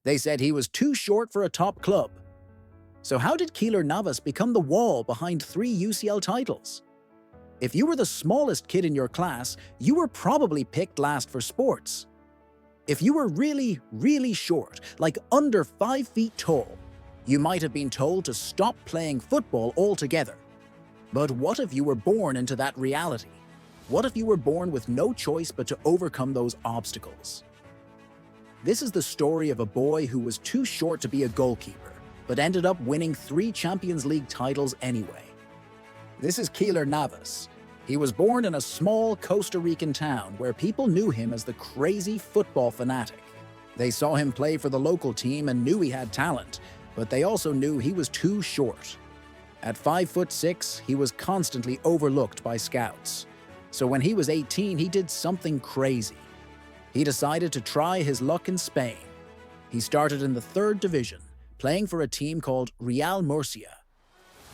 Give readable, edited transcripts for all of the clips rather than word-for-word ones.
They said he was too short for a top club. So how did Keylor Navas become the wall behind 3 UCL titles? If you were the smallest kid in your class, you were probably picked last for sports. If you were really, really short, like under 5 feet tall, you might have been told to stop playing football altogether. But what if you were born into that reality? What if you were born with no choice but to overcome those obstacles? This is the story of a boy who was too short to be a goalkeeper, but ended up winning 3 Champions League titles anyway. This is Keylor Navas. He was born in a small Costa Rican town where people knew him as the crazy football fanatic. They saw him play for the local team and knew he had talent, but they also knew he was too short. At 5'6", he was constantly overlooked by scouts. So when he was 18, he did something crazy. He decided to try his luck in Spain. He started in the 3rd division, playing for a team called Real Madrid.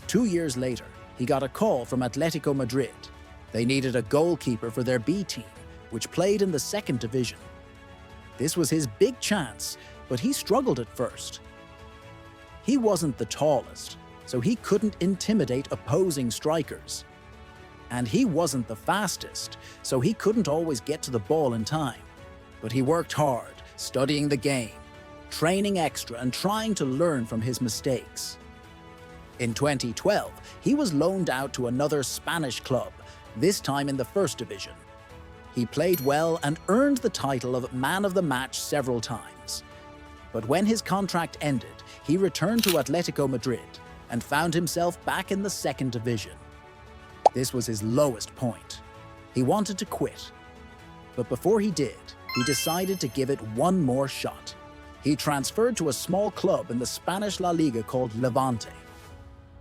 2 years later, he got a call from Atletico Madrid. They needed a goalkeeper for their B team, which played in the 2nd division. This was his big chance, but he struggled at first. He wasn't the tallest, so he couldn't intimidate opposing strikers. And he wasn't the fastest, so he couldn't always get to the ball in time. But he worked hard, studying the game, training extra and trying to learn from his mistakes. In 2012, he was loaned out to another Spanish club, this time in the 1st division. He played well and earned the title of Man of the Match several times. But when his contract ended, he returned to Atletico Madrid and found himself back in the 2nd division. This was his lowest point. He wanted to quit. But before he did, he decided to give it one more shot. He transferred to a small club in the Spanish La Liga called Levante.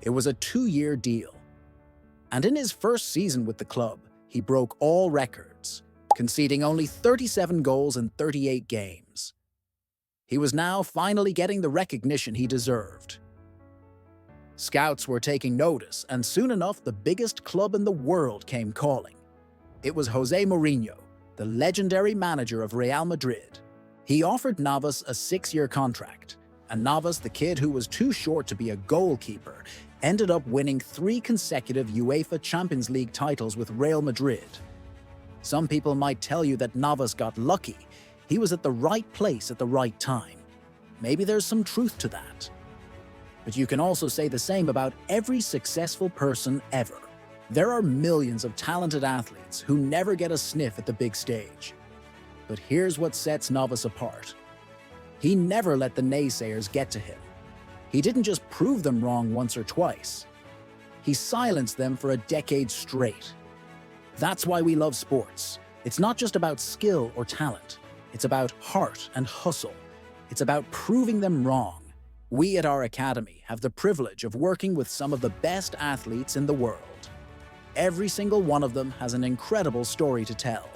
It was a 2-year deal. And in his first season with the club, he broke all records, conceding only 37 goals in 38 games. He was now finally getting the recognition he deserved. Scouts were taking notice, and soon enough the biggest club in the world came calling. It was Jose Mourinho, the legendary manager of Real Madrid. He offered Navas a 6-year contract, and Navas, the kid who was too short to be a goalkeeper, ended up winning 3 consecutive UEFA Champions League titles with Real Madrid. Some people might tell you that Navas got lucky. He was at the right place at the right time. Maybe there's some truth to that. But you can also say the same about every successful person ever. There are millions of talented athletes who never get a sniff at the big stage. But here's what sets Navas apart. He never let the naysayers get to him. He didn't just prove them wrong once or twice. He silenced them for a decade straight. That's why we love sports. It's not just about skill or talent. It's about heart and hustle. It's about proving them wrong. We at our academy have the privilege of working with some of the best athletes in the world. Every single one of them has an incredible story to tell.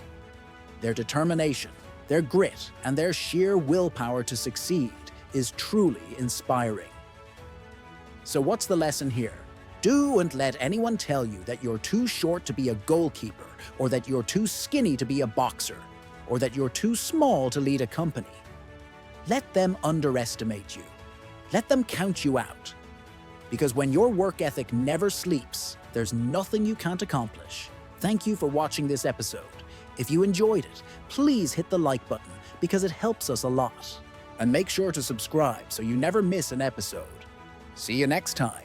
Their determination, their grit, and their sheer willpower to succeed is truly inspiring. So what's the lesson here? Don't let anyone tell you that you're too short to be a goalkeeper, or that you're too skinny to be a boxer, or that you're too small to lead a company. Let them underestimate you. Let them count you out. Because when your work ethic never sleeps, there's nothing you can't accomplish. Thank you for watching this episode. If you enjoyed it, please hit the like button because it helps us a lot. And make sure to subscribe so you never miss an episode. See you next time.